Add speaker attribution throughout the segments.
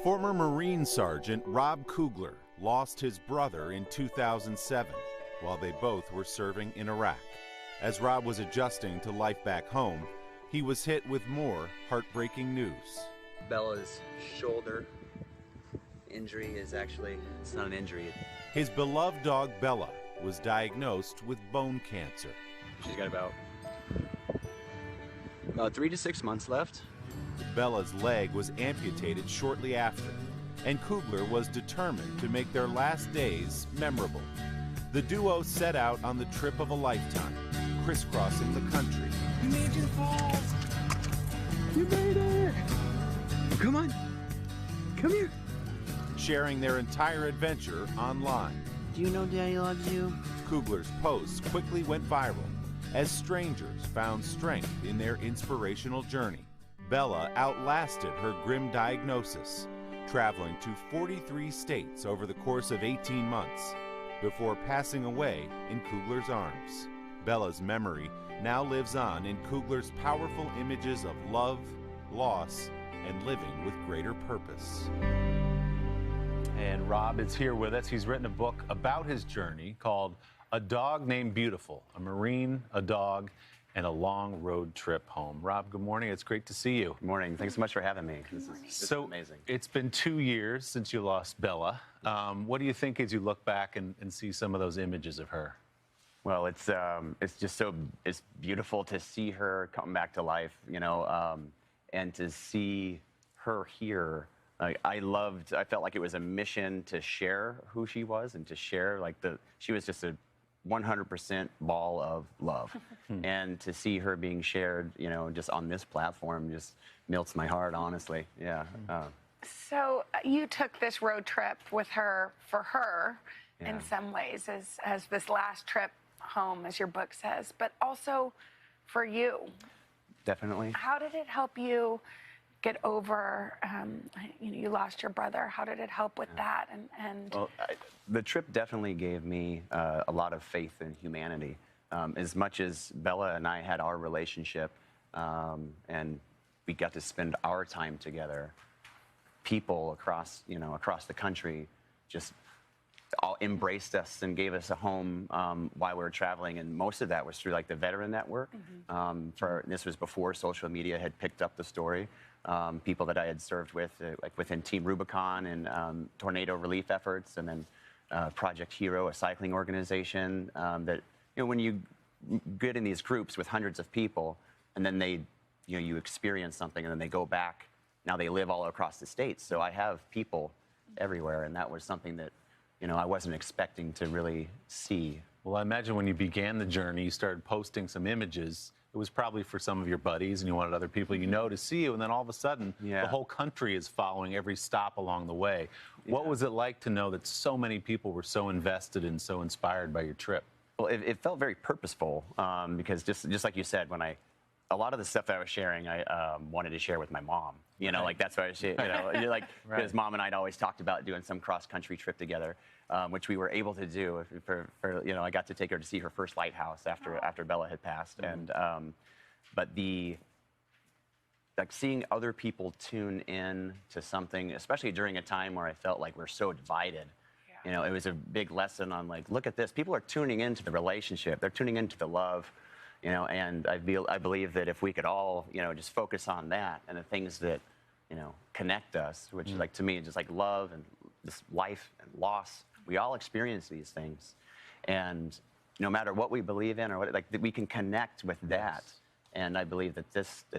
Speaker 1: Former Marine Sergeant Rob Kugler lost his brother in 2007 while they both were serving in Iraq. As Rob was adjusting to life back home, he was hit with more heartbreaking news.
Speaker 2: Bella's shoulder injury is actually, it's not an injury.
Speaker 1: His beloved dog Bella was diagnosed with bone cancer.
Speaker 2: She's got about 3 to 6 months left.
Speaker 1: Bella's leg was amputated shortly after, and Kugler was determined to make their last days memorable. The duo set out on the trip of a lifetime, crisscrossing the country.
Speaker 2: You made your falls! You made it! Come on! Come here!
Speaker 1: Sharing their entire adventure online.
Speaker 2: Do you know Daddy loves you?
Speaker 1: Kugler's posts quickly went viral as strangers found strength in their inspirational journey. Bella outlasted her grim diagnosis, traveling to 43 states over the course of 18 months before passing away in Kugler's arms. Bella's memory now lives on in Kugler's powerful images of love, loss, and living with greater purpose.
Speaker 3: And Rob is here with us. He's written a book about his journey called A Dog Named Beautiful, a Marine, a Dog, and a Long Road Trip Home. Rob, good morning. It's great to see you.
Speaker 2: Good morning. Thanks so much for having me. This is amazing.
Speaker 3: It's been 2 years since you lost Bella. What do you think as you look back and see some of those images of her?
Speaker 2: Well, it's just it's beautiful to see her come back to life, you know, and to see her here. I felt like it was a mission to share who she was and to share she was just a 100% ball of love. And to see her being shared, you know, just on this platform just melts my heart, honestly. Yeah.
Speaker 4: So you took this road trip with her for her in some ways as this last trip home, as your book says, but also for you.
Speaker 2: Definitely.
Speaker 4: How did it help you get over, you know, you lost your brother? How did it help with that?
Speaker 2: Well, the trip definitely gave me a lot of faith in humanity. As much as Bella and I had our relationship, and we got to spend our time together, people across the country just all embraced us and gave us a home while we were traveling, and most of that was through like the veteran network. This was before social media had picked up the story. People that I had served with, like within Team Rubicon and tornado relief efforts, and then Project Hero, a cycling organization that, you know, when you get in these groups with hundreds of people, and then you experience something, and then they go back. Now they live all across the states, so I have people everywhere, and that was something that, you know, I wasn't expecting to really see.
Speaker 3: Well, I imagine when you began the journey, you started posting some images. It was probably for some of your buddies, and you wanted other people you know to see you, and then all of a sudden, the whole country is following every stop along the way. What was it like to know that so many people were so invested and so inspired by your trip?
Speaker 2: Well, it felt very purposeful, because just like you said, a lot of the stuff that I was sharing, I wanted to share with my mom. You know, like that's what I was, you know, like because Mom and I had always talked about doing some cross-country trip together, which we were able to do. For you know, I got to take her to see her first lighthouse after Bella had passed, and but like seeing other people tune in to something, especially during a time where I felt like we're so divided. You know, it was a big lesson on like, look at this. People are tuning into the relationship. They're tuning into the love. You know, and I believe that if we could all, you know, just focus on that and the things that, you know, connect us, which like to me is just like love and this life and loss. We all experience these things, and no matter what we believe in or what, like, that we can connect with that. And I believe that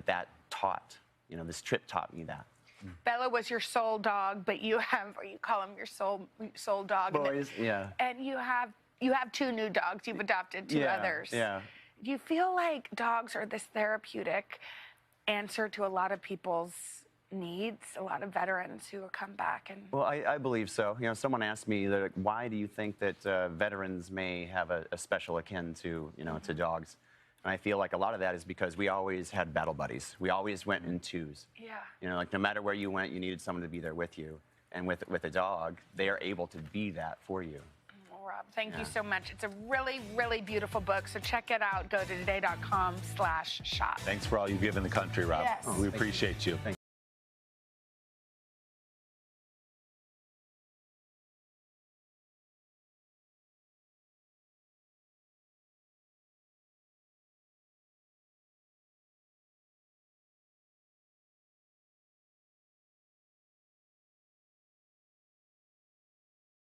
Speaker 2: that taught, you know, this trip taught me that.
Speaker 4: Bella was your soul dog, but you have, or you call him your soul dog.
Speaker 2: Boys, yeah.
Speaker 4: And you have 2 new dogs. You've adopted 2 others.
Speaker 2: Yeah.
Speaker 4: Do you feel like dogs are this therapeutic answer to a lot of people's needs, a lot of veterans who come back? And
Speaker 2: well, I believe so. You know, someone asked me that, why do you think that veterans may have a special akin to, you know, to dogs? And I feel like a lot of that is because we always had battle buddies. We always went in twos.
Speaker 4: Yeah.
Speaker 2: You know, like no matter where you went, you needed someone to be there with you. And with a dog, they are able to be that for you.
Speaker 4: Rob, thank you so much. It's a really, really beautiful book, so check it out. Go to today.com/shop.
Speaker 3: Thanks for all you've given the country, Rob.
Speaker 4: Yes.
Speaker 3: We appreciate you.